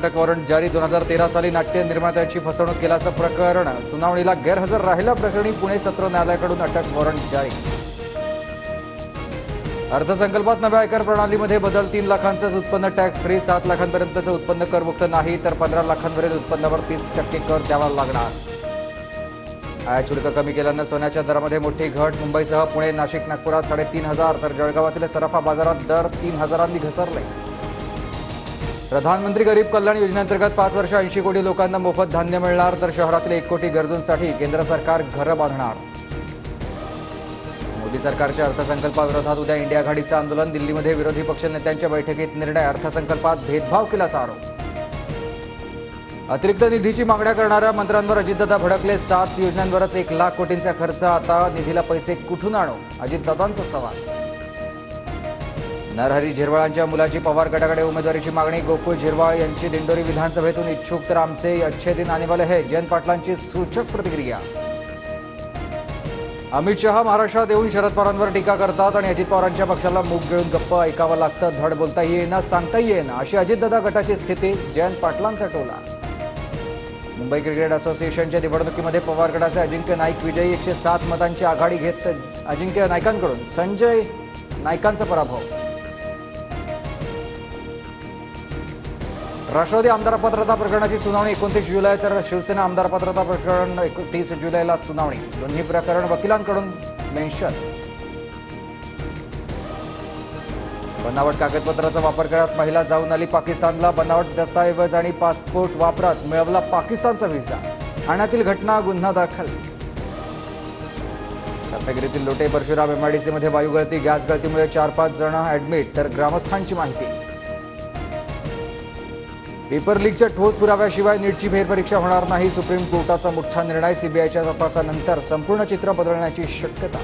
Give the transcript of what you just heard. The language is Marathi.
अटक वॉरंट जारी 2013 साली नाट्य निर्मात्याची फसवणूक केल्याचं प्रकरण सुनावणीला गैरहजर राहिल्या प्रकरणी पुणे सत्र न्यायालयाकडून अटक वॉरंट जारी। अर्थसंकल्पात नव्या आयकर प्रणालीमध्ये बदल 3 लाखांचं उत्पन्न टॅक्स फ्री 7 लाखांपर्यंतचं उत्पन्न करमुक्त नाही तर 15 लाखांवरील उत्पन्नावर 30% कर द्यावा लागणार। आयात शुल्क कमी केल्यानं सोन्याच्या दरामध्ये मोठी घट। मुंबईसह पुणे नाशिक नागपुरात 3,500 तर जळगावातील सराफा बाजारात दर 3,000 घसरले। प्रधानमंत्री गरीब कल्याण योजनेअंतर्गत 5 वर्ष 80 कोटी लोकांना मोफत धान्य मिळणार तर शहरातील 1 कोटी गरजूंसाठी केंद्र सरकार घरं बांधणार। मोदी सरकारच्या अर्थसंकल्पाविरोधात उद्या इंडिया आघाडीचं आंदोलन। दिल्लीमध्ये विरोधी पक्षनेत्यांच्या बैठकीत निर्णय। अर्थसंकल्पात भेदभाव केल्याचा आरोप। अतिरिक्त निधीची मागण्या करणाऱ्या मंत्र्यांवर अजितदादा भडकले। 7 योजनांवरच 1 लाख कोटींचा खर्च। आता निधीला पैसे कुठून आणू? अजितदादांचा सवाल। नरहरी झिरवाळांच्या मुलाची पवार गटाकडे उमेदवारीची मागणी। गोकुळ झिरवाळ यांची दिंडोरी विधानसभेतून इच्छुक तर आमचे अच्छे दिन आने वाले है, जयंत पाटलांची सूचक प्रतिक्रिया। अमित शहा महाराष्ट्रात येऊन शरद पवारांवर टीका करतात आणि अजित पवारांच्या पक्षाला मूग गिळून गप्प ऐकावं लागतं। धड बोलता येईना, सांगता येईना अशी अजितदादा गटाची स्थिती। जयंत पाटलांचा टोला। मुंबई क्रिकेट असोसिएशनच्या निवडणुकीमध्ये पवार गटाचे अजिंक्य नाईक विजयी। 107 मतांची आघाडी घेत अजिंक्य नाईकांकडून संजय नाईकांचा पराभव। राष्ट्रवादी आमदार पात्रता प्रकरणाची सुनावणी 29 जुलै तर शिवसेना आमदार पात्रता प्रकरण 31 जुलैला सुनावणी। दोन्ही प्रकरण वकिलांकडून मेन्शन। बनावट कागदपत्राचा वापर करत महिला जाऊन आली पाकिस्तानला। बनावट दस्तऐवज आणि पासपोर्ट वापरत मिळवला पाकिस्तानचा व्हिसा। ठाण्यातील घटना, गुन्हा दाखल। रत्नागिरीतील लोटे परशुराम एमआयडीसीमध्ये वायू गळती। गॅस गळतीमुळे 4-5 जण ॲडमिट तर ग्रामस्थांची माहिती। पेपर लीकच्या ठोस पुराव्याशिवाय नीटची फेरपरीक्षा होणार नाही। सुप्रीम कोर्टाचा मोठा निर्णय। सीबीआयच्या तपासानंतर संपूर्ण चित्र बदलण्याची शक्यता।